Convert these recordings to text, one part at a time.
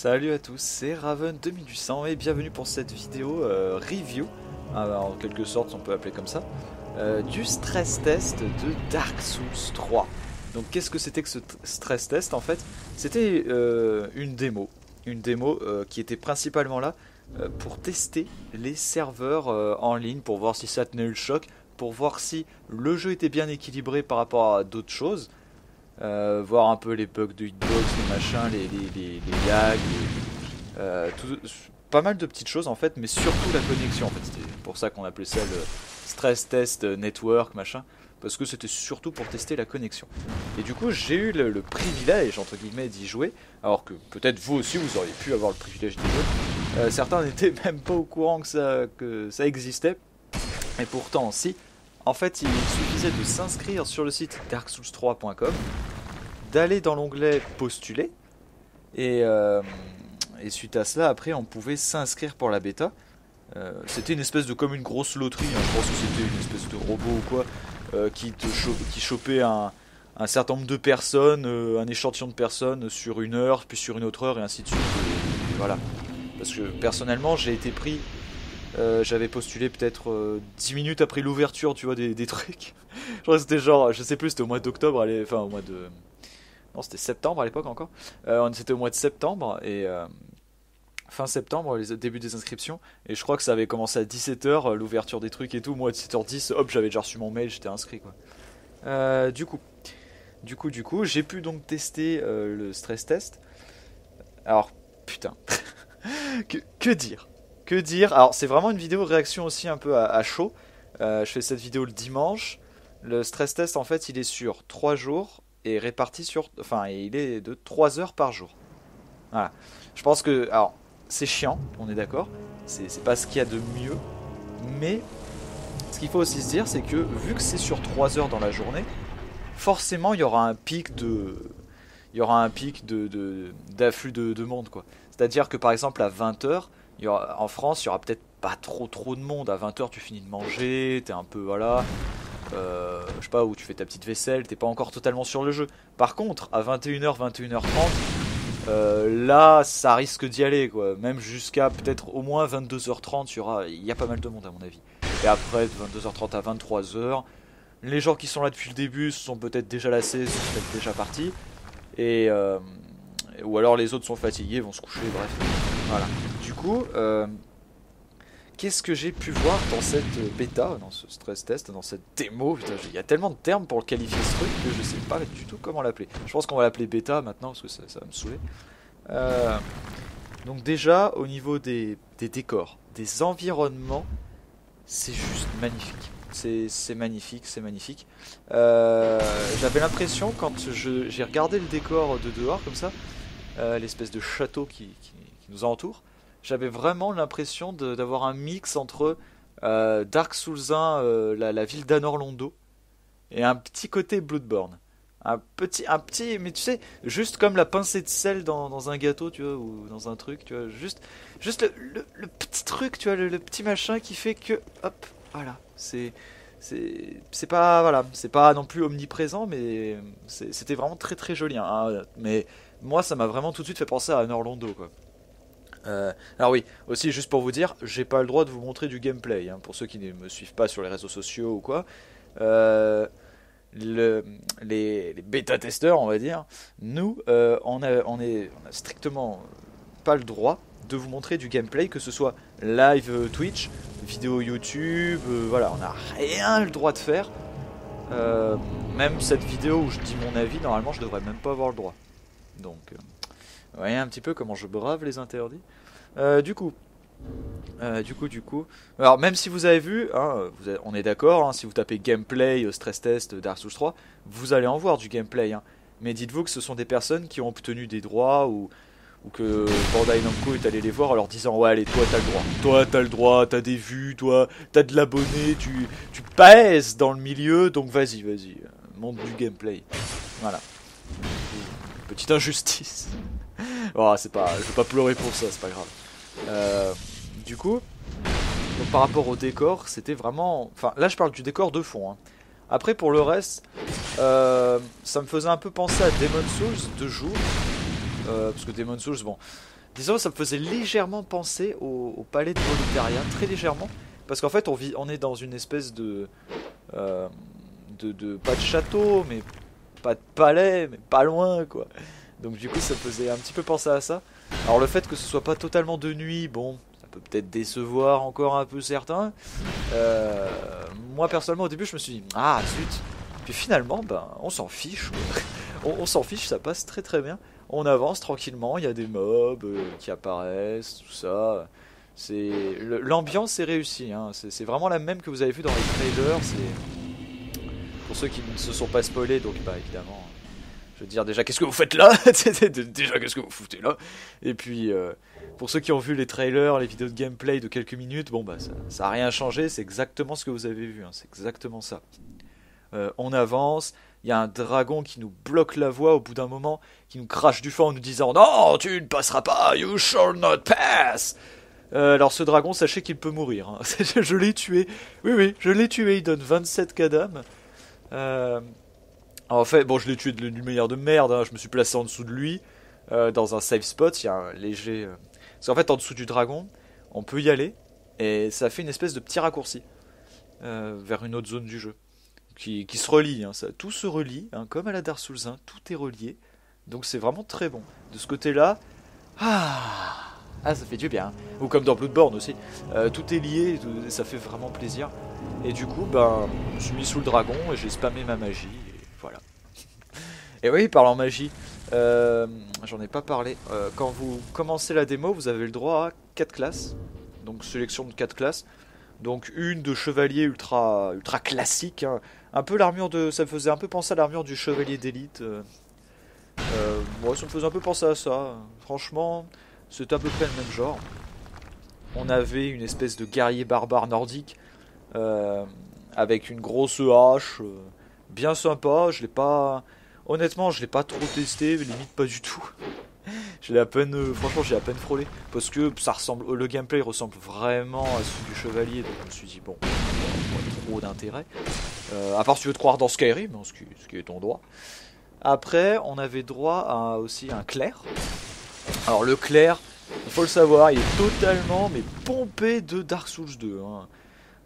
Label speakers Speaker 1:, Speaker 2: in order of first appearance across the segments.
Speaker 1: Salut à tous, c'est Raven2800 et bienvenue pour cette vidéo review, en quelque sorte on peut appeler comme ça, du stress test de Dark Souls 3. Donc qu'est-ce que c'était que ce stress test en fait? C'était une démo qui était principalement là pour tester les serveurs en ligne, pour voir si ça tenait le choc, pour voir si le jeu était bien équilibré par rapport à d'autres choses. Voir un peu les bugs de hitbox, les machins, les lags, pas mal de petites choses en fait, mais surtout la connexion en fait. C'était pour ça qu'on appelait ça le stress test network machin, parce que c'était surtout pour tester la connexion. Et du coup j'ai eu le privilège entre guillemets d'y jouer, alors que peut-être vous aussi vous auriez pu avoir le privilège d'y jouer. Certains n'étaient même pas au courant que ça existait, et pourtant si. En fait, il suffisait de s'inscrire sur le site darksouls3.com, d'aller dans l'onglet postuler, et suite à cela, après, on pouvait s'inscrire pour la bêta. C'était une espèce de comme une grosse loterie, hein. Je pense que c'était une espèce de robot ou quoi, qui chopait un certain nombre de personnes, un échantillon de personnes sur une heure, puis sur une autre heure, et ainsi de suite. Et voilà. Parce que personnellement, j'ai été pris. J'avais postulé peut-être 10 minutes après l'ouverture, tu vois, des trucs. Je crois que c'était genre, je sais plus, c'était au mois d'octobre, enfin au mois de... Non, c'était septembre à l'époque encore. C'était au mois de septembre, et fin septembre, les débuts des inscriptions. Et je crois que ça avait commencé à 17h, l'ouverture des trucs et tout. Moi, à 17h10, hop, j'avais déjà reçu mon mail, j'étais inscrit, quoi. Du coup, j'ai pu donc tester le stress test. Alors, putain, que dire? Que dire? Alors c'est vraiment une vidéo réaction aussi un peu à chaud. Je fais cette vidéo le dimanche. Le stress test en fait il est sur 3 jours et réparti sur... Enfin il est de 3 heures par jour. Voilà. Je pense que... Alors c'est chiant, on est d'accord. C'est pas ce qu'il y a de mieux. Mais ce qu'il faut aussi se dire c'est que vu que c'est sur 3 heures dans la journée, forcément il y aura un pic de... Il y aura un pic d'afflux de monde quoi. C'est-à-dire que par exemple à 20h, en France, il y aura peut-être pas trop de monde. À 20h, tu finis de manger, t'es un peu, voilà, je sais pas, où tu fais ta petite vaisselle, t'es pas encore totalement sur le jeu. Par contre, à 21h, 21h30, là, ça risque d'y aller, quoi. Même jusqu'à peut-être au moins 22h30, il y a pas mal de monde, à mon avis. Et après, de 22h30 à 23h, les gens qui sont là depuis le début se sont peut-être déjà lassés, sont peut-être déjà partis. Ou alors les autres sont fatigués, vont se coucher, bref. Voilà. Du coup, qu'est-ce que j'ai pu voir dans cette bêta, dans ce stress test, dans cette démo? Putain, il y a tellement de termes pour le qualifier ce truc que je sais pas du tout comment l'appeler. Je pense qu'on va l'appeler bêta maintenant parce que ça va me saouler. Donc déjà, au niveau des décors, des environnements, c'est juste magnifique. C'est magnifique, c'est magnifique. J'avais l'impression quand j'ai regardé le décor de dehors comme ça, l'espèce de château qui nous entoure, j'avais vraiment l'impression d'avoir un mix entre Dark Souls 1, la ville d'Anor Londo, et un petit côté Bloodborne. Un petit, mais tu sais, juste comme la pincée de sel dans un gâteau, tu vois, ou dans un truc, tu vois, juste le petit truc, tu vois, le petit machin qui fait que, hop, voilà, c'est pas, voilà, c'est pas non plus omniprésent, mais c'était vraiment très très joli, hein, mais moi ça m'a vraiment tout de suite fait penser à Anor Londo, quoi. Alors oui, aussi juste pour vous dire, j'ai pas le droit de vous montrer du gameplay, hein, pour ceux qui ne me suivent pas sur les réseaux sociaux ou quoi. Les bêta-testeurs, on va dire, nous, on a strictement pas le droit de vous montrer du gameplay, que ce soit live Twitch, vidéo YouTube, voilà, on n'a rien le droit de faire. Même cette vidéo où je dis mon avis, normalement je devrais même pas avoir le droit. Donc... Vous voyez un petit peu comment je brave les interdits. Du coup. Alors même si vous avez vu, hein, on est d'accord, hein, si vous tapez gameplay, stress test, Dark Souls 3, vous allez en voir du gameplay. Hein. Mais dites-vous que ce sont des personnes qui ont obtenu des droits ou que Bandai Namco est allé les voir en leur disant ouais allez toi t'as le droit. Toi t'as le droit, t'as des vues, toi t'as de l'abonné, tu pèses dans le milieu, donc vas-y, montre du gameplay. Voilà. Petite injustice. Oh, c'est pas, je vais pas pleurer pour ça, c'est pas grave. Du coup, donc par rapport au décor, c'était vraiment... Enfin, là je parle du décor de fond. Hein. Après, pour le reste, ça me faisait un peu penser à Demon's Souls de jour. Parce que Demon's Souls, bon, disons ça me faisait légèrement penser au palais de Volutaria, très légèrement, parce qu'en fait on est dans une espèce euh, pas de château, mais pas de palais, mais pas loin quoi. Donc du coup ça me faisait un petit peu penser à ça. Alors le fait que ce soit pas totalement de nuit, bon, ça peut peut-être décevoir encore un peu certains. Moi personnellement au début je me suis dit ah zut. Puis finalement ben on s'en fiche. On s'en fiche, ça passe très très bien. On avance tranquillement, il y a des mobs qui apparaissent, tout ça. L'ambiance est réussie, hein. C'est vraiment la même que vous avez vu dans les trailers. C'est pour ceux qui ne se sont pas spoilés, donc bah évidemment. Je veux dire déjà qu'est-ce que vous faites là. Déjà qu'est-ce que vous foutez là. Et puis pour ceux qui ont vu les trailers, les vidéos de gameplay de quelques minutes, bon bah ça a rien changé, c'est exactement ce que vous avez vu, hein. C'est exactement ça. On avance, il y a un dragon qui nous bloque la voie au bout d'un moment, qui nous crache du feu en nous disant non, tu ne passeras pas, you shall not pass. Alors ce dragon, sachez qu'il peut mourir, hein. Je l'ai tué, oui, je l'ai tué, il donne 27 cadam. En fait, bon, je l'ai tué d'une manière de merde, hein. Je me suis placé en dessous de lui, dans un safe spot, il y a un léger... Parce qu'en fait, en dessous du dragon, on peut y aller, et ça fait une espèce de petit raccourci, vers une autre zone du jeu. Qui se relie, hein, ça, tout se relie, hein, comme à la Dark Souls 1, tout est relié, donc c'est vraiment très bon. De ce côté-là, ça fait du bien, ou comme dans Bloodborne aussi, tout est lié, ça fait vraiment plaisir. Et du coup, ben, je me suis mis sous le dragon et j'ai spammé ma magie, et voilà. Et oui, parlant magie, j'en ai pas parlé, quand vous commencez la démo, vous avez le droit à 4 classes, donc sélection de 4 classes. Donc une de chevalier ultra classique, hein. Un peu l'armure de... Ça me faisait un peu penser à l'armure du chevalier d'élite. Moi ça me faisait un peu penser à ça. Franchement, c'était à peu près le même genre. On avait une espèce de guerrier barbare nordique, avec une grosse hache, bien sympa. Je l'ai pas... Honnêtement, je l'ai pas trop testé, limite pas du tout. J'ai à peine, franchement, j'ai à peine frôlé parce que ça ressemble, le gameplay ressemble vraiment à celui du chevalier, donc je me suis dit bon, pas trop d'intérêt. À part si tu veux te croire dans Skyrim, hein, ce qui est ton droit. Après, on avait droit à aussi un clerc. Alors le clerc, il faut le savoir, il est totalement mais pompé de Dark Souls 2. Hein.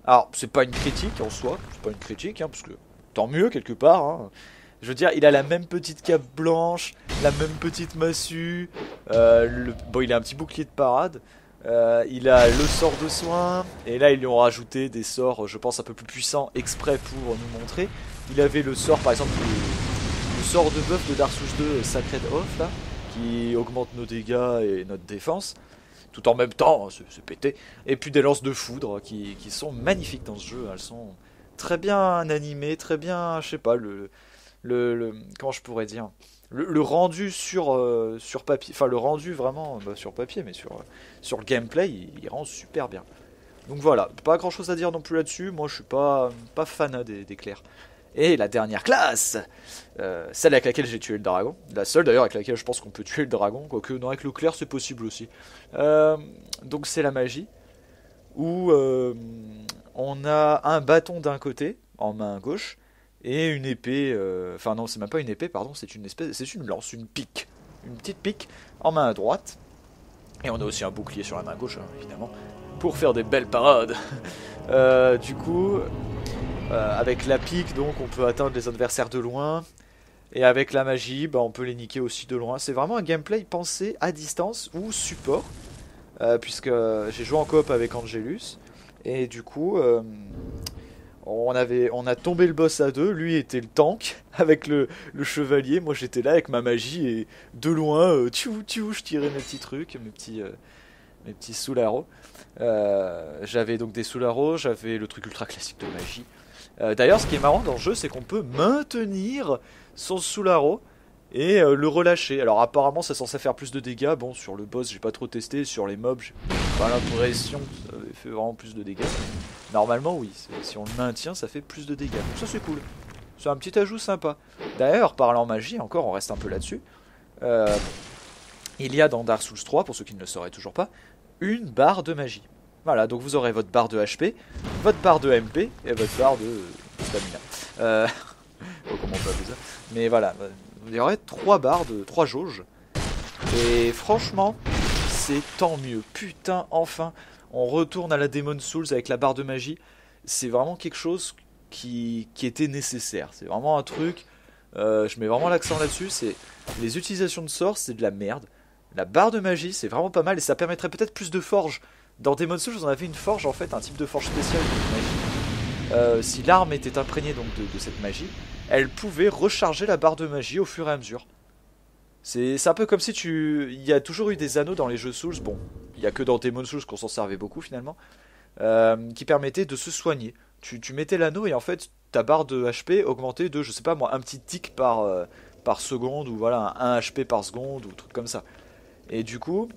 Speaker 1: Alors c'est pas une critique en soi, c'est pas une critique, hein, parce que tant mieux quelque part. Hein. Je veux dire, il a la même petite cape blanche, la même petite massue, bon, il a un petit bouclier de parade, il a le sort de soin, et là ils lui ont rajouté des sorts, je pense, un peu plus puissants, exprès pour nous montrer. Il avait le sort, par exemple, le sort de buff de Dark Souls 2, Sacred Oath, là, qui augmente nos dégâts et notre défense, tout en même temps, hein, c'est pété. Et puis des lances de foudre qui sont magnifiques dans ce jeu, elles sont très bien animées, très bien, je sais pas, comment je pourrais dire, le rendu sur papier, enfin le rendu vraiment sur papier, mais sur le gameplay, il rend super bien. Donc voilà, pas grand chose à dire non plus là-dessus. Moi je suis pas fan des clercs. Et la dernière classe, celle avec laquelle j'ai tué le dragon, la seule d'ailleurs avec laquelle je pense qu'on peut tuer le dragon, quoique non, avec le clerc c'est possible aussi. Donc c'est la magie, où on a un bâton d'un côté en main gauche et une épée, enfin non, c'est même pas une épée, pardon, c'est une lance, une pique, une petite pique en main droite. Et on a aussi un bouclier sur la main gauche, hein, évidemment, pour faire des belles parades. Du coup, avec la pique, donc, on peut atteindre les adversaires de loin. Et avec la magie, bah, on peut les niquer aussi de loin. C'est vraiment un gameplay pensé à distance ou support, puisque j'ai joué en coop avec Angelus. Et du coup... on a tombé le boss à deux, lui était le tank avec le chevalier, moi j'étais là avec ma magie et de loin, je tirais mes petits trucs, mes petits soul-arrows. J'avais donc des soul-arrows, j'avais le truc ultra classique de magie. D'ailleurs ce qui est marrant dans le jeu c'est qu'on peut maintenir son soul-arrow et le relâcher. Alors apparemment c'est censé faire plus de dégâts, bon sur le boss j'ai pas trop testé, sur les mobs j'ai pas l'impression que ça avait fait vraiment plus de dégâts. Normalement oui, si on le maintient ça fait plus de dégâts, donc ça c'est cool, c'est un petit ajout sympa. D'ailleurs parlant magie, encore on reste un peu là-dessus, il y a dans Dark Souls 3, pour ceux qui ne le sauraient toujours pas, une barre de magie. Voilà, donc vous aurez votre barre de HP, votre barre de MP et votre barre de stamina. Comment on peut appeler ça. Mais voilà, il y aurait 3 barres de 3 jauges. Et franchement, c'est tant mieux. Putain, enfin, on retourne à la Demon's Souls avec la barre de magie. C'est vraiment quelque chose qui était nécessaire. C'est vraiment un truc, je mets vraiment l'accent là-dessus, c'est les utilisations de sorts, c'est de la merde. La barre de magie, c'est vraiment pas mal et ça permettrait peut-être plus de forge. Dans Demon's Souls, on avait une forge en fait, un type de forge spéciale de magie. Si l'arme était imprégnée donc de cette magie, elle pouvait recharger la barre de magie au fur et à mesure. C'est un peu comme si il y a toujours eu des anneaux dans les jeux Souls, bon, il y a que dans Demon's Souls qu'on s'en servait beaucoup finalement, qui permettaient de se soigner. Tu mettais l'anneau et en fait ta barre de HP augmentait de, je sais pas moi, un petit tick par seconde, ou voilà, un HP par seconde, ou truc comme ça. Et du coup,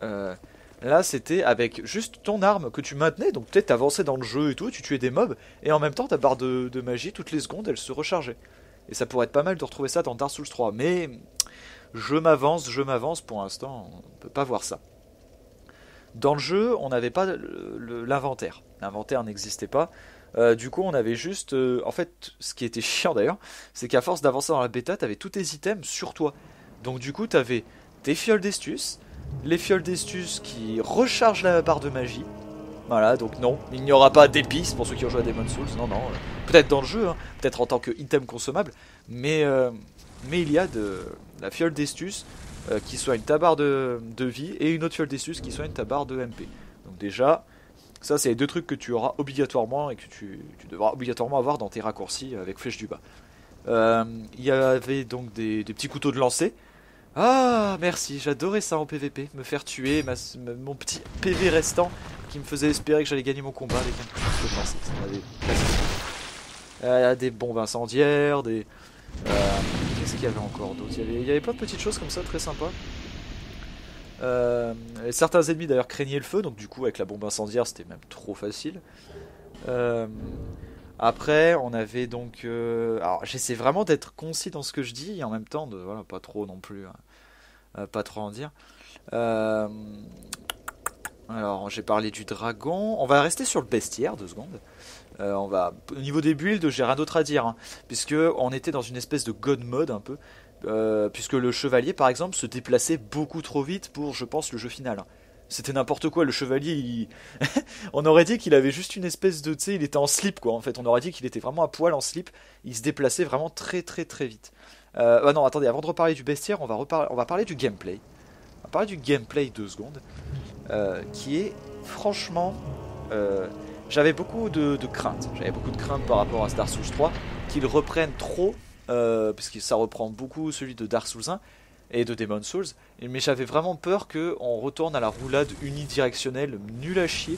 Speaker 1: là c'était avec juste ton arme que tu maintenais, donc peut-être t'avançais dans le jeu et tout, tu tuais des mobs, et en même temps ta barre de magie, toutes les secondes, elle se rechargeait. Et ça pourrait être pas mal de retrouver ça dans Dark Souls 3, mais je m'avance, pour l'instant on peut pas voir ça. Dans le jeu, on n'avait pas l'inventaire. L'inventaire n'existait pas. Du coup, on avait juste... en fait, ce qui était chiant d'ailleurs, c'est qu'à force d'avancer dans la bêta, t'avais tous tes items sur toi. Donc du coup, t'avais tes fioles d'estus, les fioles d'estus qui rechargent la barre de magie. Voilà, donc non, il n'y aura pas d'épices pour ceux qui ont joué à Demon's Souls. Non, non. Peut-être dans le jeu, hein, peut-être en tant que item consommable, mais il y a de la fiole d'estus qui soigne ta barre de vie, et une autre fiole d'estus qui soigne ta barre de MP. Donc déjà, ça c'est les deux trucs que tu auras obligatoirement et que tu devras obligatoirement avoir dans tes raccourcis avec flèche du bas. Il y avait donc des petits couteaux de lancer. Ah merci, j'adorais ça en PVP, me faire tuer, mon petit PV restant qui me faisait espérer que j'allais gagner mon combat avec un couteau de lancer. Ça m'avait des bombes incendiaires, qu'est-ce qu'il y avait encore d'autre, il y avait plein de petites choses comme ça très sympas. Certains ennemis d'ailleurs craignaient le feu, donc du coup avec la bombe incendiaire c'était même trop facile. Après on avait donc... alors j'essaie vraiment d'être concis dans ce que je dis et en même temps de voilà, pas trop non plus, pas trop en dire. Alors j'ai parlé du dragon, on va rester sur le bestiaire 2 secondes. Au niveau des builds, j'ai rien d'autre à dire, hein, puisque on était dans une espèce de god mode un peu, puisque le chevalier par exemple se déplaçait beaucoup trop vite pour, je pense, le jeu final. Hein. C'était n'importe quoi, le chevalier, on aurait dit qu'il avait juste une espèce de, tu sais, il était en slip quoi, en fait, on aurait dit qu'il était vraiment à poil en slip, il se déplaçait vraiment très très très vite. Non, attendez, avant de reparler du bestiaire, on va parler du gameplay. On va parler du gameplay 2 secondes, qui est franchement... j'avais beaucoup de craintes. J'avais beaucoup de craintes par rapport à Dark Souls 3, qu'ils reprennent trop, parce que ça reprend beaucoup celui de Dark Souls 1 et de Demon's Souls, mais j'avais vraiment peur qu'on retourne à la roulade unidirectionnelle nulle à chier.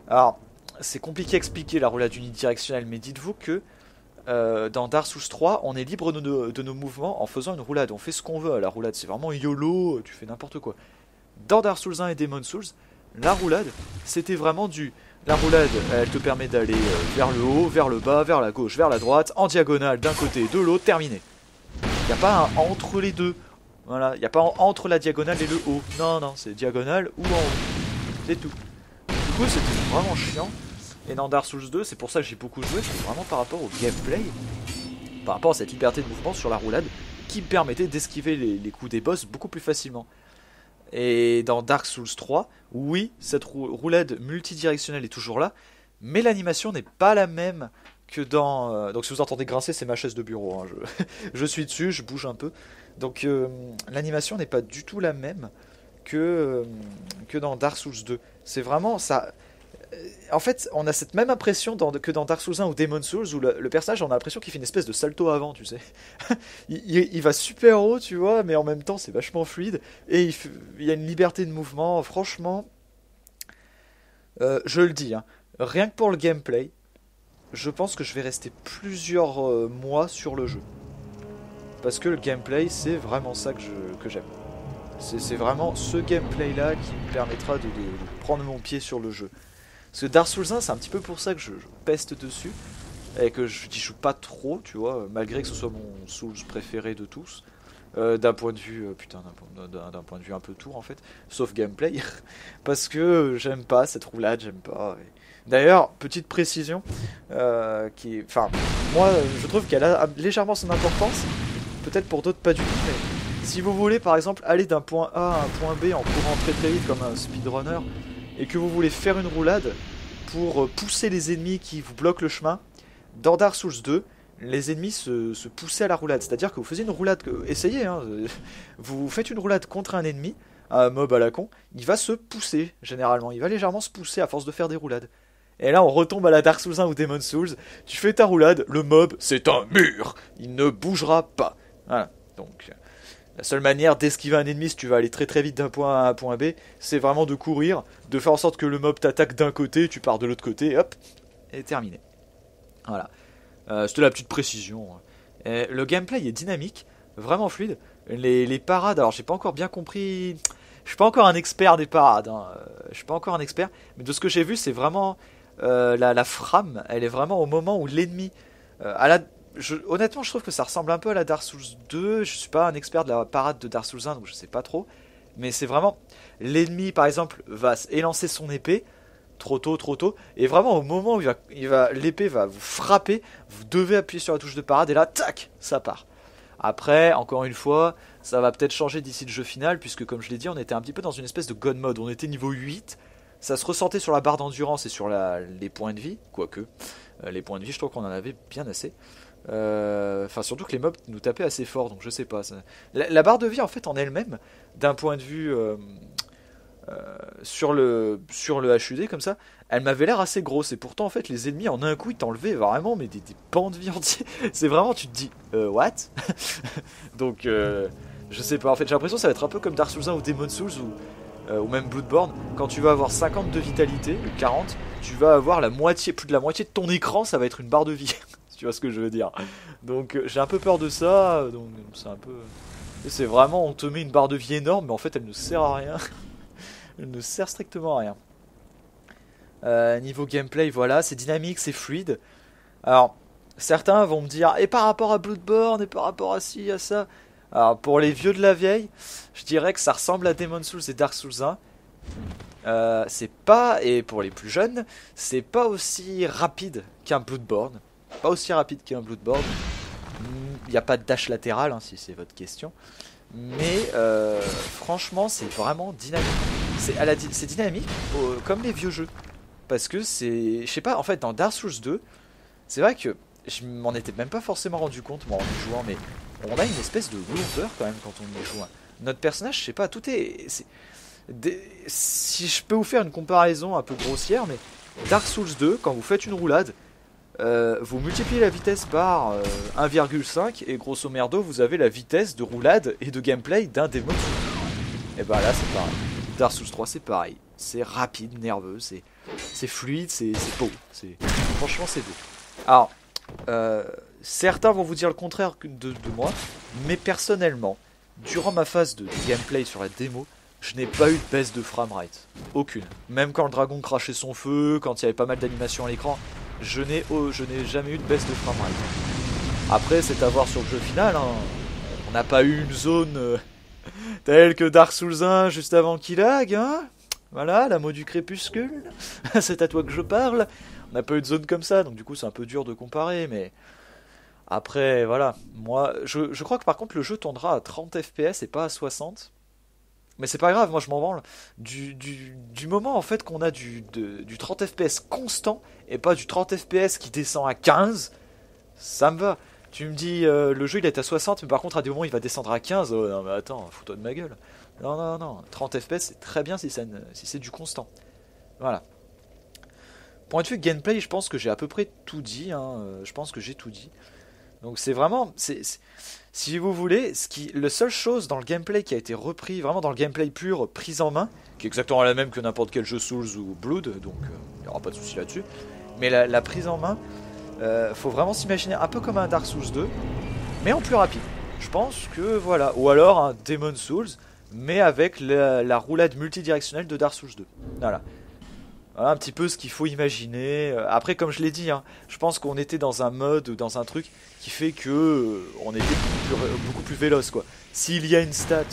Speaker 1: Alors, c'est compliqué à expliquer la roulade unidirectionnelle, mais dites-vous que dans Dark Souls 3, on est libre de nos mouvements en faisant une roulade. On fait ce qu'on veut à la roulade, c'est vraiment YOLO, tu fais n'importe quoi. Dans Dark Souls 1 et Demon's Souls, la roulade, c'était vraiment la roulade, elle te permet d'aller vers le haut, vers le bas, vers la gauche, vers la droite, en diagonale, d'un côté, de l'autre, terminé. Il n'y a pas un entre les deux. Voilà, il n'y a pas entre la diagonale et le haut. Non, non, c'est diagonale ou en haut. C'est tout. Du coup, c'était vraiment chiant. Et dans Dark Souls 2, c'est pour ça que j'ai beaucoup joué, c'est vraiment par rapport au gameplay, par rapport à cette liberté de mouvement sur la roulade, qui me permettait d'esquiver les coups des boss beaucoup plus facilement. Et dans Dark Souls 3, oui, cette roulade multidirectionnelle est toujours là, mais l'animation n'est pas la même que dans... donc si vous entendez grincer, c'est ma chaise de bureau, hein, je suis dessus, je bouge un peu. Donc l'animation n'est pas du tout la même que dans Dark Souls 2. C'est vraiment ça... En fait, on a cette même impression que dans Dark Souls 1 ou Demon's Souls, où le personnage, on a l'impression qu'il fait une espèce de salto avant, tu sais. il va super haut, tu vois, mais en même temps, c'est vachement fluide. Et il y a une liberté de mouvement, franchement. Je le dis, hein, rien que pour le gameplay, je pense que je vais rester plusieurs mois sur le jeu. Parce que le gameplay, c'est vraiment ça que j'aime. C'est vraiment ce gameplay-là qui me permettra de prendre mon pied sur le jeu. Parce que Dark Souls 1, c'est un petit peu pour ça que je peste dessus, et que je n'y joue pas trop, tu vois, malgré que ce soit mon Souls préféré de tous, d'un point de vue, d'un point de vue un peu tout en fait, sauf gameplay, parce que j'aime pas cette roulade, j'aime pas. D'ailleurs, petite précision, enfin, moi je trouve qu'elle a légèrement son importance, peut-être pour d'autres pas du tout, mais Si vous voulez par exemple aller d'un point A à un point B en courant très très vite comme un speedrunner, et que vous voulez faire une roulade pour pousser les ennemis qui vous bloquent le chemin, dans Dark Souls 2, les ennemis se poussaient à la roulade. C'est-à-dire que vous faisiez une roulade, essayez, hein, vous faites une roulade contre un ennemi, un mob à la con, il va se pousser généralement, il va légèrement se pousser à force de faire des roulades. Et là on retombe à la Dark Souls 1 ou Demon Souls, tu fais ta roulade, le mob c'est un mur, il ne bougera pas. Voilà, donc la seule manière d'esquiver un ennemi si tu vas aller très très vite d'un point A à un point B, c'est vraiment de courir, de faire en sorte que le mob t'attaque d'un côté, tu pars de l'autre côté, hop, et terminé. Voilà, c'était la petite précision. Et le gameplay est dynamique, vraiment fluide. Les parades, alors j'ai pas encore bien compris, je suis pas encore un expert des parades, hein. Je suis pas encore un expert, mais de ce que j'ai vu c'est vraiment la frame, elle est vraiment au moment où l'ennemi honnêtement je trouve que ça ressemble un peu à la Dark Souls 2, je suis pas un expert de la parade de Dark Souls 1 donc je sais pas trop, mais c'est vraiment l'ennemi par exemple va élancer son épée trop tôt, et vraiment au moment où l'épée va vous frapper, vous devez appuyer sur la touche de parade et là tac, ça part. Après, encore une fois, ça va peut-être changer d'ici le jeu final, puisque comme je l'ai dit, on était un petit peu dans une espèce de God mode, on était niveau 8, ça se ressentait sur la barre d'endurance et sur les points de vie, quoique, les points de vie je trouve qu'on en avait bien assez. Enfin surtout que les mobs nous tapaient assez fort, donc je sais pas. La barre de vie en fait en elle-même, d'un point de vue sur le HUD comme ça, elle m'avait l'air assez grosse et pourtant en fait les ennemis en un coup ils t'enlevaient vraiment mais des pans de vie entiers. C'est vraiment tu te dis what. Donc je sais pas, en fait j'ai l'impression que ça va être un peu comme Dark Souls 1 ou Demon Souls ou même Bloodborne. Quand tu vas avoir 50 de vitalité, 40, tu vas avoir plus de la moitié de ton écran, ça va être une barre de vie. Tu vois ce que je veux dire. Donc j'ai un peu peur de ça, donc c'est un peu... C'est vraiment, on te met une barre de vie énorme, mais en fait elle ne sert à rien. Elle ne sert strictement à rien. Niveau gameplay, voilà, c'est dynamique, c'est fluide. Alors, certains vont me dire, et par rapport à Bloodborne, et par rapport à ci, à ça. Alors, pour les vieux de la vieille, je dirais que ça ressemble à Demon Souls et Dark Souls 1. C'est pas, et pour les plus jeunes, c'est pas aussi rapide qu'un Bloodborne. Pas aussi rapide qu'un Bloodborne. Il n'y a pas de dash latéral, hein, si c'est votre question. Mais franchement, c'est vraiment dynamique. C'est dynamique comme les vieux jeux. Parce que c'est... Je sais pas, en fait, dans Dark Souls 2, c'est vrai que je m'en étais même pas forcément rendu compte, moi, en y jouant, mais on a une espèce de lourdeur quand même quand on y joue. Notre personnage, je sais pas, tout est... Si je peux vous faire une comparaison un peu grossière, mais Dark Souls 2, quand vous faites une roulade, vous multipliez la vitesse par 1,5 et grosso merdo vous avez la vitesse de roulade et de gameplay d'un Demon Souls. Et bah là c'est pareil. Dark Souls 3 c'est pareil. C'est rapide, nerveux, c'est fluide, c'est beau. Franchement c'est beau. Alors, certains vont vous dire le contraire de moi, mais personnellement, durant ma phase de gameplay sur la démo, je n'ai pas eu de baisse de framerate. Aucune. Même quand le dragon crachait son feu, quand il y avait pas mal d'animations à l'écran, je n'ai jamais eu de baisse de framerate. Après, c'est à voir sur le jeu final. Hein. On n'a pas eu une zone telle que Dark Souls 1 juste avant qu'il lag. Hein. Voilà, la mot du crépuscule. C'est à toi que je parle. On n'a pas eu de zone comme ça, donc du coup c'est un peu dur de comparer. Mais après, voilà. Moi, je crois que par contre le jeu tournera à 30 FPS et pas à 60. Mais c'est pas grave, moi je m'en branle. Du moment en fait qu'on a du 30 FPS constant et pas du 30 FPS qui descend à 15, ça me va. Tu me dis le jeu il est à 60 mais par contre à des moments il va descendre à 15. Oh non mais attends, fous-toi de ma gueule. Non, 30 FPS c'est très bien si c'est du constant. Voilà. Point de vue gameplay, je pense que j'ai à peu près tout dit. Hein. Je pense que j'ai tout dit. Donc c'est vraiment... Si vous voulez, le seule chose dans le gameplay qui a été repris, vraiment dans le gameplay pur, prise en main, qui est exactement la même que n'importe quel jeu Souls ou Blood, donc il n'y aura pas de souci là-dessus, mais la prise en main, faut vraiment s'imaginer un peu comme un Dark Souls 2, mais en plus rapide. Je pense que voilà, ou alors un Demon Souls, mais avec la roulade multidirectionnelle de Dark Souls 2. Voilà. Voilà un petit peu ce qu'il faut imaginer. Après, comme je l'ai dit, hein, je pense qu'on était dans un mode, dans un truc qui fait que on était beaucoup plus véloce, quoi. S'il y a une stat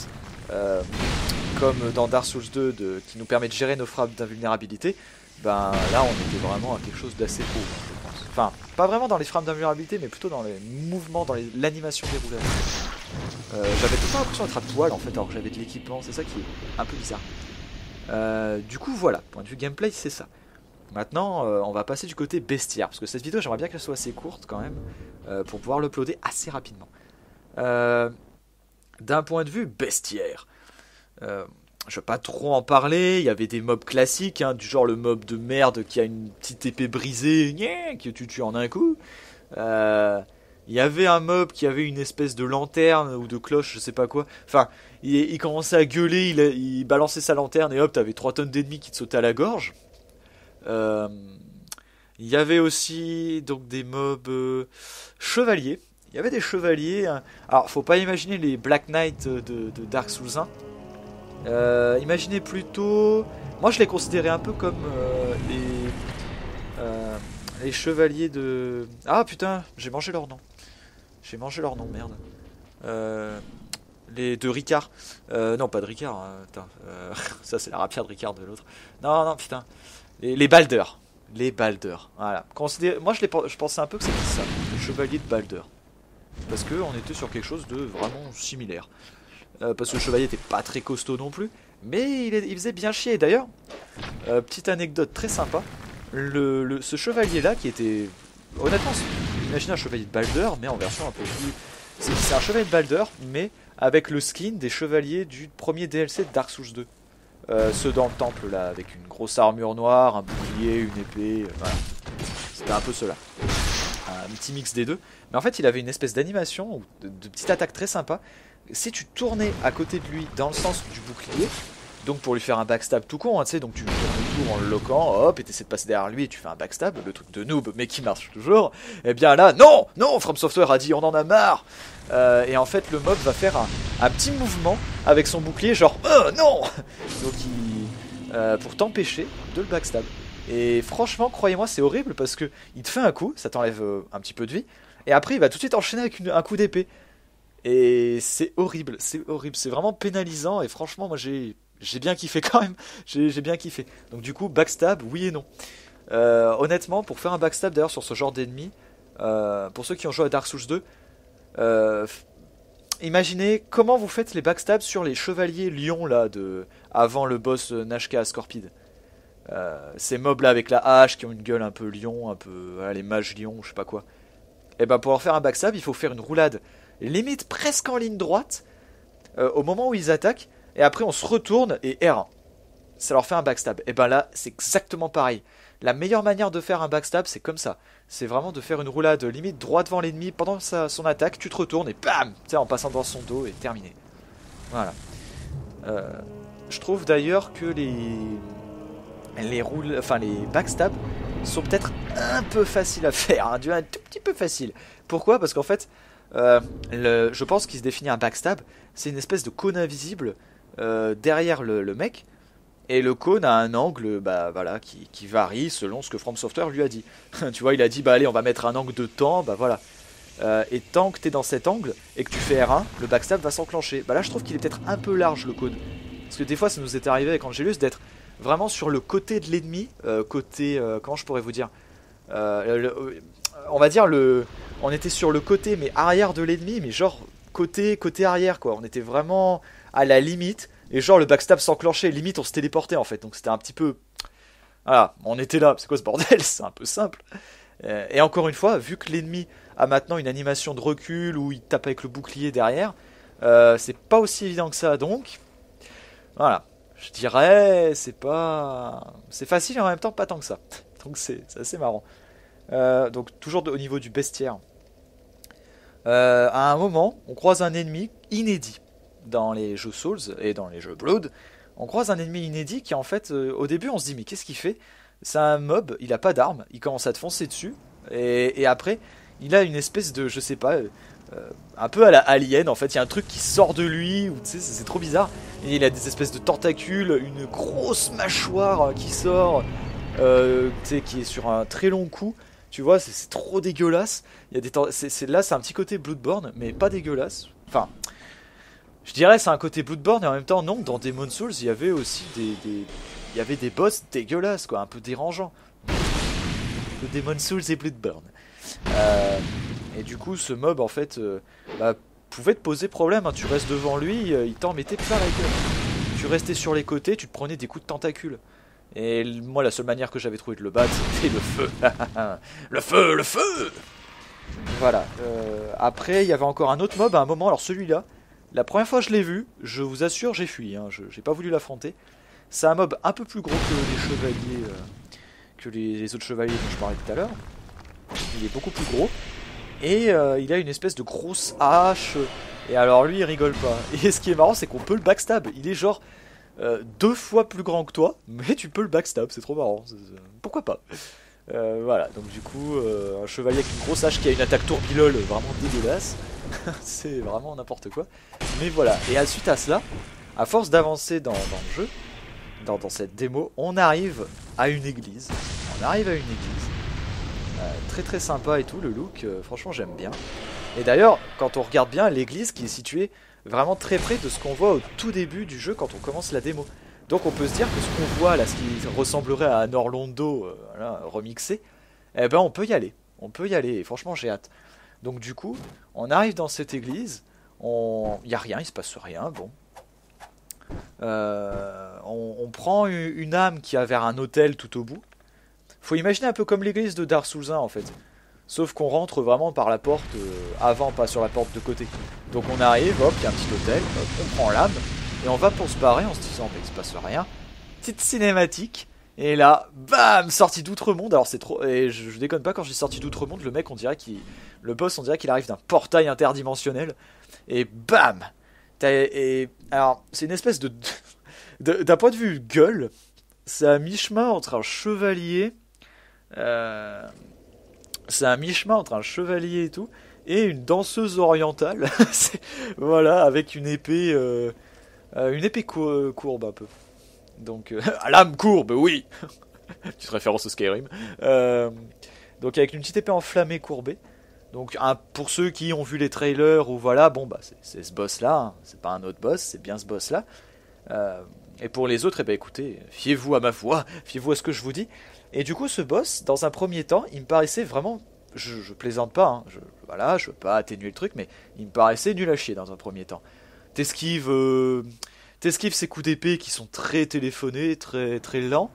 Speaker 1: comme dans Dark Souls 2 qui nous permet de gérer nos frappes d'invulnérabilité, ben là on était vraiment à quelque chose d'assez haut, je pense. Enfin, pas vraiment dans les frappes d'invulnérabilité, mais plutôt dans les mouvements, dans l'animation des roulades. J'avais tout le temps l'impression d'être à poil en fait alors que j'avais de l'équipement, c'est ça qui est un peu bizarre. Du coup voilà, point de vue gameplay c'est ça. Maintenant on va passer du côté bestiaire, parce que cette vidéo j'aimerais bien qu'elle soit assez courte quand même, pour pouvoir l'uploader assez rapidement. D'un point de vue bestiaire, je vais pas trop en parler, il y avait des mobs classiques, hein, du genre le mob de merde qui a une petite épée brisée, que tu tues en un coup. Il y avait un mob qui avait une espèce de lanterne ou de cloche, je sais pas quoi. Enfin, il commençait à gueuler, il balançait sa lanterne et hop, t'avais 3 tonnes d'ennemis qui te sautaient à la gorge. Il y avait aussi donc des mobs chevaliers. Il y avait des chevaliers. Hein. Alors, faut pas imaginer les Black Knight de Dark Souls 1. Imaginez plutôt. Moi, je les considérais un peu comme les chevaliers de. Ah putain, j'ai mangé leur nom. J'ai mangé leur nom, merde. Les de Ricard. Non, pas de Ricard. Hein, putain. Ça, c'est la rapière de Ricard de l'autre. Non, non, putain. Les Balder. Les Balder. Voilà. Moi, je pensais un peu que c'était ça. Les chevaliers de Balder. Parce qu'on était sur quelque chose de vraiment similaire. Parce que le chevalier était pas très costaud non plus. Mais il faisait bien chier. D'ailleurs, petite anecdote très sympa. Ce chevalier là qui était. Honnêtement, imaginez un chevalier de Balder, mais en version un peu plus. C'est un chevalier de Balder, mais avec le skin des chevaliers du premier DLC de Dark Souls 2. Ceux dans le temple là, avec une grosse armure noire, un bouclier, une épée. Voilà. C'était un peu cela. Un petit mix des deux. Mais en fait, il avait une espèce d'animation, de petite attaque très sympa. Si tu tournais à côté de lui dans le sens du bouclier, donc pour lui faire un backstab tout con, hein, tu sais, donc tu tournes le tour en le loquant, hop, et tu essaies de passer derrière lui et tu fais un backstab, le truc de noob, mais qui marche toujours. Et bien là, non, non, From Software a dit on en a marre. Et en fait, le mob va faire un petit mouvement avec son bouclier, genre non. Donc pour t'empêcher de le backstab. Et franchement, croyez-moi, c'est horrible parce que il te fait un coup, ça t'enlève un petit peu de vie, et après il va tout de suite enchaîner avec un coup d'épée. Et c'est horrible, c'est vraiment pénalisant. Et franchement, moi j'ai bien kiffé quand même. J'ai bien kiffé. Donc du coup, backstab, oui et non. Honnêtement, pour faire un backstab d'ailleurs sur ce genre d'ennemi, pour ceux qui ont joué à Dark Souls 2, imaginez comment vous faites les backstabs sur les chevaliers lions là avant le boss Nashka Scorpide. Ces mobs là avec la hache qui ont une gueule un peu lion, un peu voilà, les mages lions, je sais pas quoi. Et ben pour faire un backstab, il faut faire une roulade limite presque en ligne droite au moment où ils attaquent, et après on se retourne et R1. Ça leur fait un backstab. Et ben là, c'est exactement pareil. La meilleure manière de faire un backstab, c'est comme ça. C'est vraiment de faire une roulade limite droit devant l'ennemi pendant son attaque, tu te retournes et bam, tu sais, en passant dans son dos et terminé. Voilà. Je trouve d'ailleurs que les backstabs sont peut-être un peu faciles à faire, hein, un tout petit peu facile. Pourquoi? Parce qu'en fait, je pense qu'il se définit un backstab, c'est une espèce de cône invisible derrière le mec, et le cône a un angle bah, voilà, qui varie selon ce que From Software lui a dit. Tu vois, il a dit bah allez, on va mettre un angle de temps, bah voilà. Et tant que t'es dans cet angle et que tu fais R1, le backstab va s'enclencher. Bah là, je trouve qu'il est peut-être un peu large le cône, parce que des fois, ça nous est arrivé avec Angelus d'être vraiment sur le côté de l'ennemi, comment je pourrais vous dire, on va dire on était sur le côté mais arrière de l'ennemi, mais genre côté arrière quoi. On était vraiment à la limite et genre le backstab s'enclenchait, limite on se téléportait en fait. Donc c'était un petit peu, voilà, on était là. C'est quoi ce bordel? C'est un peu simple. Et encore une fois, vu que l'ennemi a maintenant une animation de recul où il tape avec le bouclier derrière, c'est pas aussi évident que ça. Donc voilà. Je dirais, c'est facile et en même temps pas tant que ça. Donc c'est assez marrant. Donc toujours au niveau du bestiaire. À un moment, on croise un ennemi inédit dans les jeux Souls et dans les jeux Blood. On croise un ennemi inédit qui en fait, au début on se dit mais qu'est-ce qu'il fait? C'est un mob, il a pas d'arme, il commence à te foncer dessus. Et après, il a une espèce de, je sais pas, un peu à la Alien en fait, il y a un truc qui sort de lui, ou tu sais, c'est trop bizarre. Et il a des espèces de tentacules, une grosse mâchoire qui sort, tu sais, qui est sur un très long cou. Tu vois, c'est trop dégueulasse. Il y a là, c'est un petit côté Bloodborne, mais pas dégueulasse. Enfin, je dirais c'est un côté Bloodborne et en même temps non. Dans Demon's Souls, il y avait aussi il y avait des boss dégueulasses, quoi, un peu dérangeants. De Demon's Souls et Bloodborne. Et du coup, ce mob, en fait, bah, pouvait te poser problème, hein. Tu restes devant lui, il t'en mettait plein la gueule. Tu restais sur les côtés, tu te prenais des coups de tentacules. Et moi, la seule manière que j'avais trouvé de le battre, c'était le feu. Le feu, le feu. Voilà. Après, il y avait encore un autre mob à un moment. Alors celui-là, la première fois que je l'ai vu, je vous assure, j'ai fui. Hein. J'ai pas voulu l'affronter. C'est un mob un peu plus gros que les chevaliers, que les autres chevaliers dont je parlais tout à l'heure. Il est beaucoup plus gros. Et il a une espèce de grosse hache. Et alors lui, il rigole pas. Et ce qui est marrant, c'est qu'on peut le backstab. Il est genre 2 fois plus grand que toi, mais tu peux le backstab. C'est trop marrant. Pourquoi pas? Voilà, donc du coup, un chevalier avec une grosse hache qui a une attaque tourbillole vraiment dégueulasse. C'est vraiment n'importe quoi. Mais voilà, et suite à cela, à force d'avancer dans le jeu, dans cette démo, on arrive à une église. On arrive à une église. Très très sympa et tout, le look, franchement j'aime bien. Et d'ailleurs, quand on regarde bien, l'église qui est située vraiment très près de ce qu'on voit au tout début du jeu quand on commence la démo. Donc on peut se dire que ce qu'on voit là, ce qui ressemblerait à un Orlando voilà, remixé, eh ben on peut y aller. On peut y aller, et franchement j'ai hâte. Donc du coup, on arrive dans cette église, il n'y a rien, il se passe rien, bon. On prend une âme qui a vers un hôtel tout au bout. Faut imaginer un peu comme l'église de Dark Souls 1 en fait. Sauf qu'on rentre vraiment par la porte avant, pas sur la porte de côté. Donc on arrive, hop, il y a un petit hôtel, hop, on prend l'âme, et on va pour se barrer en se disant, bah, il se passe rien. Petite cinématique, et là, bam, sortie d'Outre-Monde. Alors c'est trop, et je déconne pas quand je dis sortie d'Outre-Monde, le mec, le boss, on dirait qu'il arrive d'un portail interdimensionnel, et bam. Alors, c'est une espèce d'un point de vue gueule, c'est à mi-chemin entre un chevalier... c'est un mi-chemin entre un chevalier et tout et une danseuse orientale. Voilà, avec une épée courbe un peu. Donc à lame courbe, oui. Petite référence au Skyrim. Donc avec une petite épée enflammée courbée. Donc pour ceux qui ont vu les trailers ou voilà, bon bah c'est ce boss là, hein. C'est pas un autre boss, c'est bien ce boss là. Et pour les autres, eh ben écoutez, fiez-vous à ma voix, fiez-vous à ce que je vous dis. Et du coup, ce boss, dans un premier temps, il me paraissait vraiment... Je plaisante pas, hein. Voilà, je veux pas atténuer le truc, mais il me paraissait nul à chier dans un premier temps. T'esquives ces coups d'épée qui sont très téléphonés, très, très lents,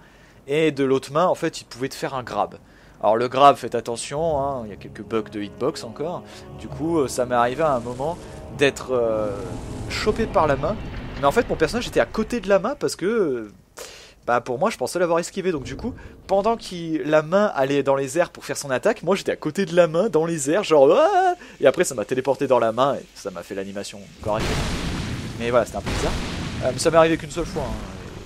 Speaker 1: et de l'autre main, en fait, il pouvait te faire un grab. Alors le grab, faites attention, hein, il y a quelques bugs de hitbox encore. Du coup, ça m'est arrivé à un moment d'être chopé par la main. Mais en fait, mon personnage était à côté de la main parce que... Bah pour moi je pensais l'avoir esquivé, donc du coup pendant que la main allait dans les airs pour faire son attaque, moi j'étais à côté de la main dans les airs genre ah, et après ça m'a téléporté dans la main et ça m'a fait l'animation correctement. Mais voilà, c'était un peu bizarre. Ça m'est arrivé qu'une seule fois hein,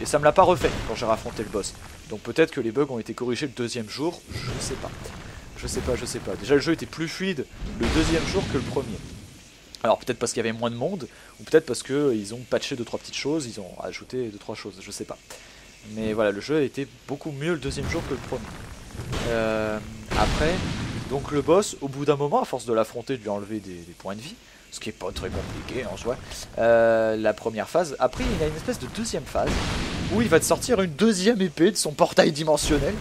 Speaker 1: et ça me l'a pas refait quand j'ai raffronté le boss. Donc peut-être que les bugs ont été corrigés le deuxième jour, je sais pas. Je sais pas. Déjà le jeu était plus fluide le deuxième jour que le premier. Alors peut-être parce qu'il y avait moins de monde, ou peut-être parce qu'ils ont patché 2-3 petites choses, ils ont ajouté 2-3 choses, je sais pas. Mais voilà, le jeu a été beaucoup mieux le deuxième jour que le premier. Après, donc le boss, au bout d'un moment, à force de l'affronter, de lui enlever des points de vie, ce qui est pas très compliqué en soi, la première phase, après il a une espèce de deuxième phase, où il va te sortir une deuxième épée de son portail dimensionnel,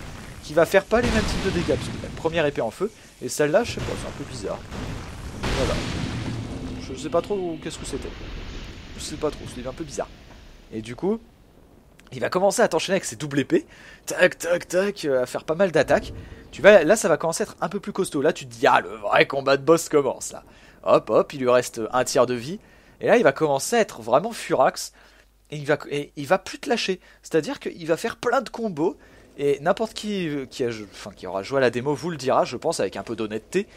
Speaker 1: qui va faire pas les mêmes types de dégâts, parce que la première épée en feu, et celle-là, je sais pas, c'est un peu bizarre. Voilà. Je sais pas trop qu'est-ce que c'était. Je sais pas trop, c'était un peu bizarre. Et du coup... il va commencer à t'enchaîner avec ses doubles épées, tac tac tac, à faire pas mal d'attaques. Là ça va commencer à être un peu plus costaud. Là tu te dis ah le vrai combat de boss commence là. Hop hop, il lui reste un tiers de vie. Et là il va commencer à être vraiment furax. Et il va plus te lâcher. C'est-à-dire qu'il va faire plein de combos. Et n'importe qui aura joué à la démo vous le dira, je pense avec un peu d'honnêteté.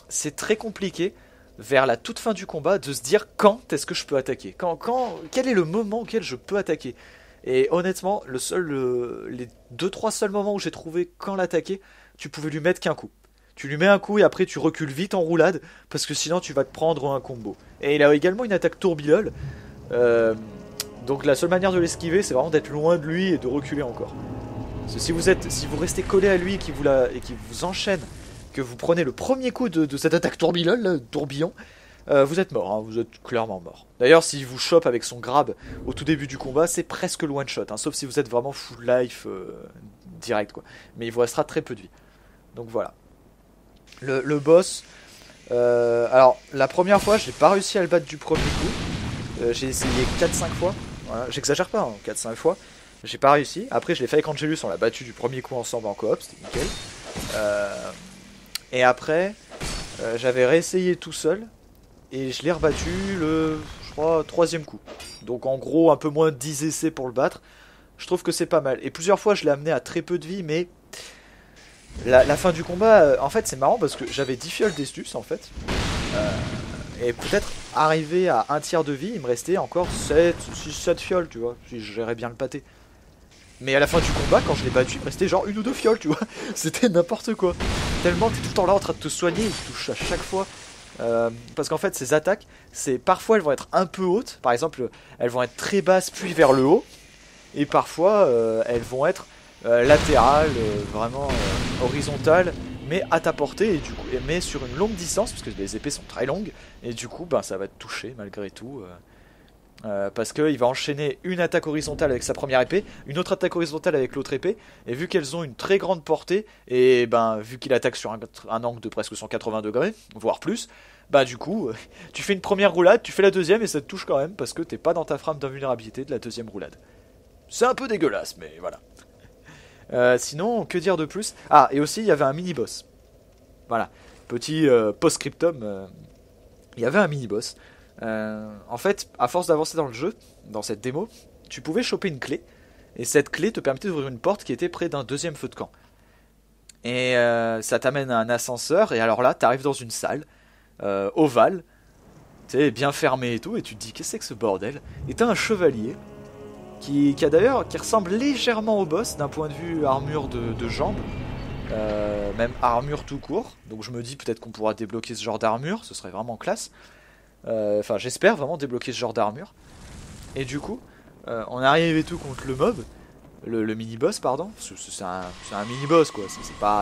Speaker 1: C'est très compliqué vers la toute fin du combat, de se dire quand est-ce que je peux attaquer, quel est le moment auquel je peux attaquer. Et honnêtement, les 2-3 seuls moments où j'ai trouvé quand l'attaquer, tu pouvais lui mettre qu'un coup. Tu lui mets un coup et après tu recules vite en roulade, parce que sinon tu vas te prendre un combo. Et il a également une attaque tourbillole, donc la seule manière de l'esquiver, c'est vraiment d'être loin de lui et de reculer encore. Parce que si vous restez collé à lui et qu'il vous enchaîne, que vous prenez le premier coup de cette attaque tourbillon, là, tourbillon, vous êtes mort, hein, vous êtes clairement mort. D'ailleurs, s'il vous chope avec son grab au tout début du combat, c'est presque le one shot, hein, sauf si vous êtes vraiment full life direct, quoi. Mais il vous restera très peu de vie. Donc voilà. Le boss, Alors, la première fois, j'ai pas réussi à le battre du premier coup. J'ai essayé 4-5 fois. Voilà. J'exagère pas, hein, 4-5 fois. J'ai pas réussi. Après, je l'ai fait avec Angelus, on l'a battu du premier coup ensemble en coop, c'était nickel. Et après, j'avais réessayé tout seul. Et je l'ai rebattu je crois, troisième coup. Donc en gros, un peu moins de 10 essais pour le battre. Je trouve que c'est pas mal. Et plusieurs fois, je l'ai amené à très peu de vie, mais la fin du combat, en fait, c'est marrant parce que j'avais 10 fioles d'Estus, en fait. Et peut-être arrivé à un tiers de vie, il me restait encore 7 fioles, tu vois, si je gérais bien le pâté. Mais à la fin du combat, quand je l'ai battu, il me restait genre 1 ou 2 fioles, tu vois. C'était n'importe quoi. Tellement t'es tout le temps là en train de te soigner, il te touche à chaque fois. Parce qu'en fait, ces attaques, parfois elles vont être un peu hautes. Par exemple, elles vont être très basses puis vers le haut. Et parfois, elles vont être latérales, vraiment horizontales, mais à ta portée, et du coup, mais sur une longue distance, parce que les épées sont très longues. Et du coup, ben, ça va te toucher malgré tout. Parce qu'il va enchaîner une attaque horizontale avec sa première épée, une autre attaque horizontale avec l'autre épée, et vu qu'elles ont une très grande portée, et ben vu qu'il attaque sur un angle de presque 180 degrés, voire plus, bah du coup, tu fais une première roulade, tu fais la deuxième et ça te touche quand même parce que t'es pas dans ta frame d'invulnérabilité de la deuxième roulade. C'est un peu dégueulasse, mais voilà. Sinon, que dire de plus? Ah, et aussi il y avait un mini-boss. Voilà, petit post-scriptum, il y avait un mini-boss. En fait, à force d'avancer dans le jeu, dans cette démo, tu pouvais choper une clé, et cette clé te permettait d'ouvrir une porte qui était près d'un deuxième feu de camp. Et ça t'amène à un ascenseur, et alors là, t'arrives dans une salle ovale, tu sais, bien fermée et tout, et tu te dis qu'est-ce que c'est que ce bordel? Et t'as un chevalier qui ressemble légèrement au boss d'un point de vue armure de jambes, même armure tout court. Donc je me dis peut-être qu'on pourra débloquer ce genre d'armure, ce serait vraiment classe. Enfin, j'espère vraiment débloquer ce genre d'armure. Et du coup, on arrive et tout contre le mob, le mini-boss, pardon. C'est un mini-boss, quoi.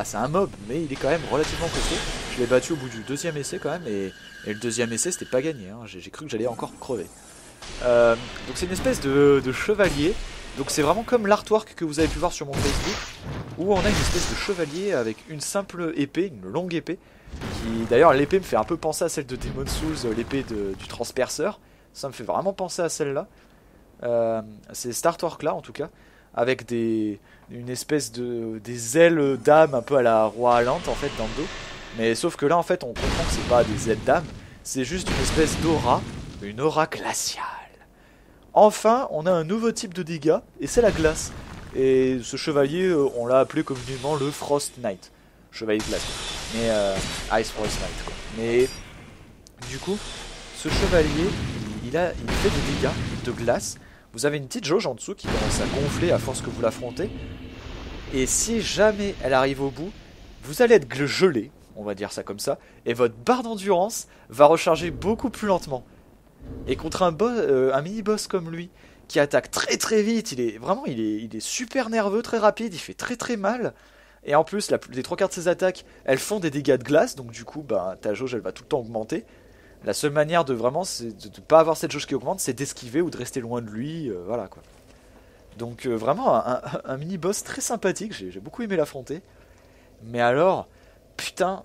Speaker 1: C'est un mob, mais il est quand même relativement costaud. Je l'ai battu au bout du deuxième essai, quand même. Et le deuxième essai, c'était pas gagné. Hein. J'ai cru que j'allais encore crever. Donc, c'est une espèce de chevalier. Donc, c'est vraiment comme l'artwork que vous avez pu voir sur mon Facebook, où on a une espèce de chevalier avec une simple épée, une longue épée. D'ailleurs, l'épée me fait un peu penser à celle de Demon's Souls, l'épée du transperceur. Ça me fait vraiment penser à celle-là. C'est cet artwork-là, en tout cas, avec une espèce des ailes d'âme un peu à la roi Alante, en fait, dans le dos. Mais sauf que là, en fait, on comprend que c'est pas des ailes d'âme, c'est juste une espèce d'aura, une aura glaciale. Enfin, on a un nouveau type de dégâts, et c'est la glace. Et ce chevalier, on l'a appelé communément le Frost Knight. Chevalier de glace. Mais Ice Frost Knight, quoi. Mais du coup, ce chevalier, il fait des dégâts de glace. Vous avez une petite jauge en dessous qui commence à gonfler à force que vous l'affrontez. Et si jamais elle arrive au bout, vous allez être gelé, on va dire ça comme ça, et votre barre d'endurance va recharger beaucoup plus lentement. Et contre un mini-boss comme lui, qui attaque très très vite, il est super nerveux, très rapide, il fait très très mal. Et en plus, les 3/4 de ses attaques, elles font des dégâts de glace, donc du coup, bah, ta jauge, elle va tout le temps augmenter. La seule manière de vraiment, c'est de ne pas avoir cette jauge qui augmente, c'est d'esquiver ou de rester loin de lui, voilà quoi. Donc vraiment, un mini-boss très sympathique, j'ai beaucoup aimé l'affronter. Mais alors, putain,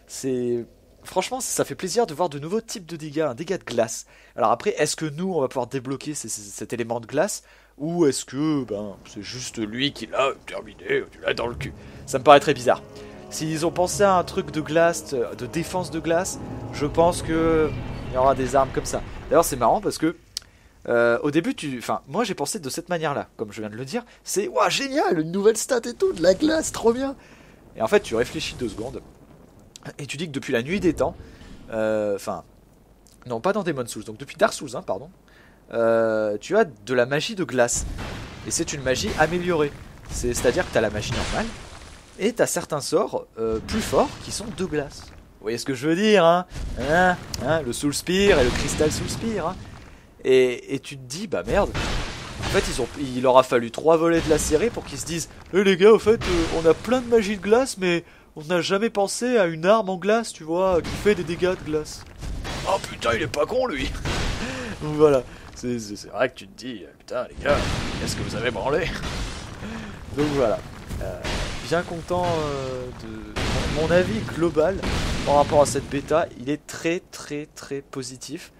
Speaker 1: c'est... Franchement, ça fait plaisir de voir de nouveaux types de dégâts, un dégât de glace. Alors après, est-ce que nous, on va pouvoir débloquer cet élément de glace? Ou est-ce que c'est juste lui qui l'a terminé, tu l'as dans le cul? Ça me paraît très bizarre. S'ils ont pensé à un truc de glace, de défense de glace, je pense que il y aura des armes comme ça. D'ailleurs, c'est marrant parce que au début, moi j'ai pensé de cette manière-là, comme je viens de le dire. C'est waouh, génial, une nouvelle stat et tout, de la glace, trop bien. Et en fait, tu réfléchis 2 secondes et tu dis que depuis la nuit des temps, non pas dans Demon's Souls, donc depuis Dark Souls, hein, pardon. Tu as de la magie de glace. Et c'est une magie améliorée. C'est-à-dire que tu as la magie normale. Et tu as certains sorts plus forts qui sont de glace. Vous voyez ce que je veux dire, hein, le Soul Spear et le Crystal Soul Spear, hein. Et tu te dis, bah merde. En fait, il leur a fallu 3 volets de la série pour qu'ils se disent les gars, au fait, on a plein de magie de glace, mais on n'a jamais pensé à une arme en glace, tu vois, qui fait des dégâts de glace. Oh putain, il est pas con, lui. Donc voilà. C'est vrai que tu te dis, putain les gars, qu'est-ce que vous avez branlé? Donc voilà. bien content de mon avis global par rapport à cette bêta. Il est très positif.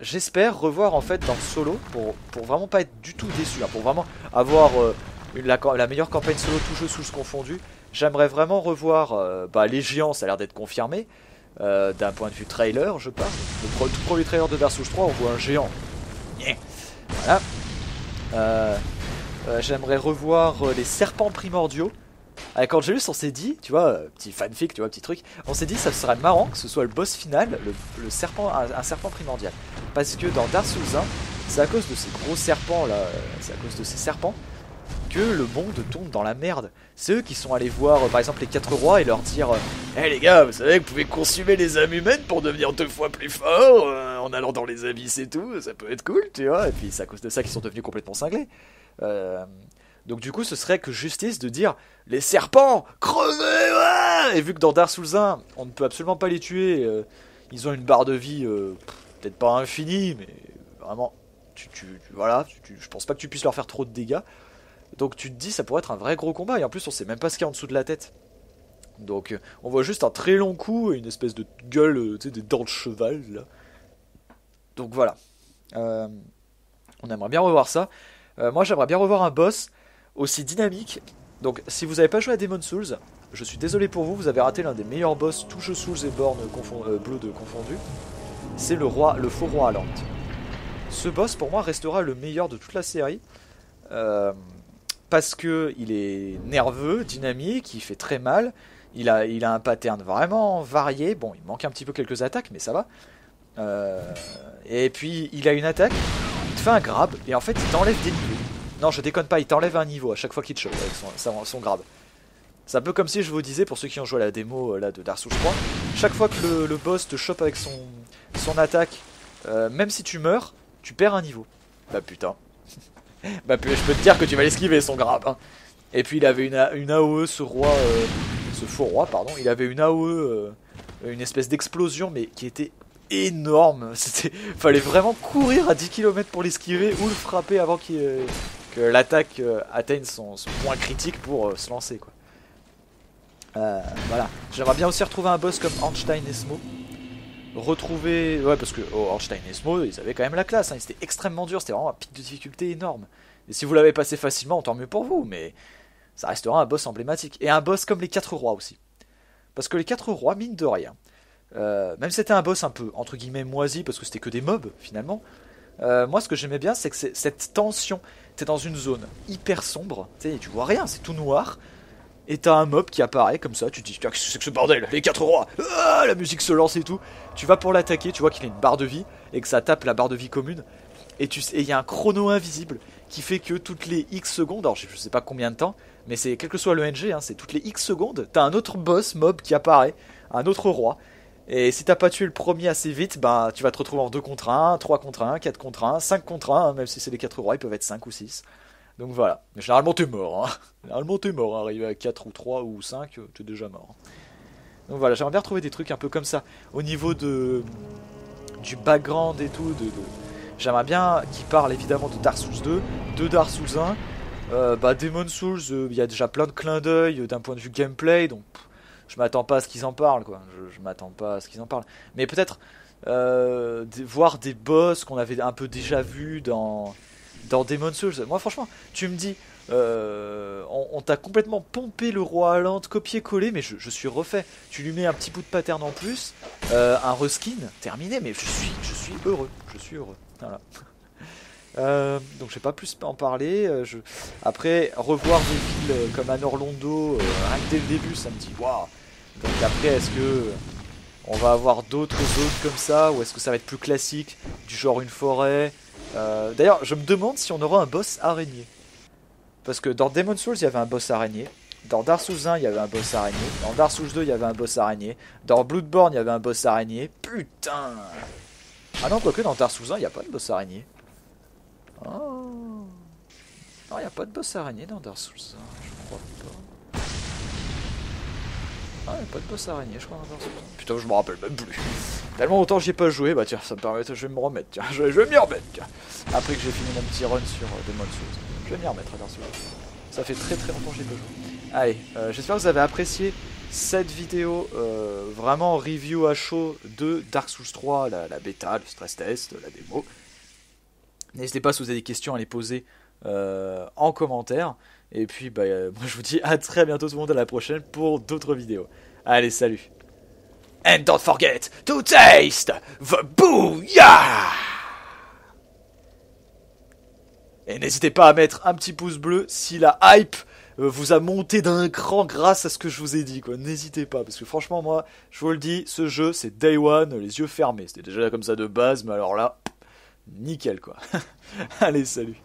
Speaker 1: J'espère revoir en fait dans solo pour vraiment pas être du tout déçu, hein, pour vraiment avoir la meilleure campagne solo tout jeu sous confondu. J'aimerais vraiment revoir les géants, ça a l'air d'être confirmé. D'un point de vue trailer, je parle. Le tout premier trailer de Dark Souls 3, on voit un géant. Voilà. J'aimerais revoir les serpents primordiaux. Avec Angelus, on s'est dit, tu vois, petit fanfic, tu vois, petit truc. On s'est dit, ça serait marrant que ce soit le boss final, le serpent, un serpent primordial. Parce que dans Dark Souls 1, c'est à cause de ces gros serpents là, c'est à cause de ces serpents que le monde tombe dans la merde. C'est eux qui sont allés voir par exemple les 4 rois et leur dire hey les gars, vous savez que vous pouvez consumer les âmes humaines pour devenir 2 fois plus fort en allant dans les abysses et tout, ça peut être cool, tu vois. Et puis c'est à cause de ça qu'ils sont devenus complètement cinglés. Donc du coup ce serait que justice de dire les serpents, crevez, ouais. Et vu que dans Dark Souls 1 on ne peut absolument pas les tuer, ils ont une barre de vie peut-être pas infinie, mais vraiment voilà, je pense pas que tu puisses leur faire trop de dégâts. Donc tu te dis ça pourrait être un vrai gros combat. Et en plus on sait même pas ce qu'il y a en dessous de la tête. Donc on voit juste un très long coup et une espèce de gueule, tu sais, des dents de cheval là. Donc voilà, on aimerait bien revoir ça. Moi j'aimerais bien revoir un boss aussi dynamique. Donc si vous n'avez pas joué à Demon's Souls, je suis désolé pour vous, vous avez raté l'un des meilleurs boss tout jeu Souls et Born Blood confondus. C'est le faux roi Alant. Ce boss pour moi restera le meilleur de toute la série. Parce que il est nerveux, dynamique, il fait très mal. Il a un pattern vraiment varié. Bon, il manque un petit peu quelques attaques, mais ça va. Et puis il a une attaque, il te fait un grab et en fait il t'enlève des niveaux. Non, je déconne pas, il t'enlève un niveau à chaque fois qu'il te chope avec son grab. C'est un peu comme si je vous disais, pour ceux qui ont joué à la démo là, de Dark Souls 3, chaque fois que le boss te chope avec son attaque, même si tu meurs, tu perds un niveau. Bah putain. Bah je peux te dire que tu vas l'esquiver son grab, hein. Et puis il avait une AOE, ce faux roi, pardon, il avait une AOE, une espèce d'explosion, mais qui était énorme. Fallait vraiment courir à 10 km pour l'esquiver ou le frapper avant que l'attaque atteigne son point critique pour se lancer, quoi. Voilà. J'aimerais bien aussi retrouver un boss comme Ornstein et Smo. Retrouver... Ouais, parce que Ornstein et Smo, ils avaient quand même la classe, hein. C'était extrêmement dur, c'était vraiment un pic de difficulté énorme. Et si vous l'avez passé facilement, tant mieux pour vous, mais ça restera un boss emblématique. Et un boss comme les 4 rois aussi. Parce que les 4 rois, mine de rien, même si c'était un boss un peu, entre guillemets, moisi, parce que c'était que des mobs, finalement, moi ce que j'aimais bien, c'est que cette tension, t'es dans une zone hyper sombre, tu vois rien, c'est tout noir, et t'as un mob qui apparaît comme ça, tu te dis, qu'est-ce que c'est que ce bordel, les 4 rois, ah, la musique se lance et tout, tu vas pour l'attaquer, tu vois qu'il a une barre de vie, et que ça tape la barre de vie commune, et il y a un chrono invisible, qui fait que toutes les X secondes, alors je sais pas combien de temps, mais c'est quel que soit le NG, hein, c'est toutes les X secondes, t'as un autre boss mob qui apparaît, un autre roi. Et si t'as pas tué le premier assez vite, bah tu vas te retrouver en 2 contre 1, 3 contre 1, 4 contre 1, 5 contre 1, hein, même si c'est les 4 rois, ils peuvent être 5 ou 6. Donc voilà, mais généralement t'es mort, hein. Généralement t'es mort, hein. Arrivé à 4 ou 3 ou 5, t'es déjà mort. Donc voilà, j'aimerais bien retrouver des trucs un peu comme ça, au niveau du background et tout, j'aimerais bien qu'ils parlent évidemment de Dark Souls 2, de Dark Souls 1, Demon's Souls, il y a déjà plein de clins d'œil d'un point de vue gameplay, donc je m'attends pas à ce qu'ils en parlent, quoi. Je m'attends pas à ce qu'ils en parlent. Mais peut-être voir des boss qu'on avait un peu déjà vus dans Demon's Souls. Moi franchement, tu me dis, on t'a complètement pompé le roi Alant, copier-coller, mais je suis refait. Tu lui mets un petit bout de pattern en plus, un reskin, terminé, mais je suis heureux. Je suis heureux. Voilà. Donc je vais pas plus en parler. Après, revoir des villes comme Anor Londo, rien que dès le début, ça me dit waouh. Donc après, est-ce que on va avoir d'autres zones comme ça, ou est-ce que ça va être plus classique, du genre une forêt? D'ailleurs, je me demande si on aura un boss araignée. Parce que dans Demon's Souls, il y avait un boss araignée. Dans Dark Souls 1, il y avait un boss araignée. Dans Dark Souls 2, il y avait un boss araignée. Dans Bloodborne, il y avait un boss araignée. Putain! Ah non, quoique dans Dark Souls 1, il n'y a pas de boss araignée. Oh. Non, il n'y a pas de boss araignée dans Dark Souls 1, je crois pas. Ah, il n'y a pas de boss araignée, je crois, dans Dark Souls 1. Putain, je me rappelle même plus. Tellement longtemps que j'y ai pas joué, bah tiens, ça me permet, je vais me remettre, tiens, je vais m'y remettre, tiens. Après que j'ai fini mon petit run sur Demon's Souls. Je vais m'y remettre à Dark Souls. Ça fait très très longtemps que j'ai pas joué. Allez, j'espère que vous avez apprécié cette vidéo, vraiment review à chaud de Dark Souls 3, la bêta, le stress test, la démo. N'hésitez pas si vous avez des questions à les poser en commentaire. Et puis moi je vous dis à très bientôt tout le monde, à la prochaine pour d'autres vidéos. Allez, salut. And don't forget to taste the booyah! Et n'hésitez pas à mettre un petit pouce bleu si la hype vous a monté d'un cran grâce à ce que je vous ai dit, quoi. N'hésitez pas, parce que franchement, moi, je vous le dis, ce jeu, c'est Day One, les yeux fermés. C'était déjà comme ça de base, mais alors là, nickel, quoi. Allez, salut.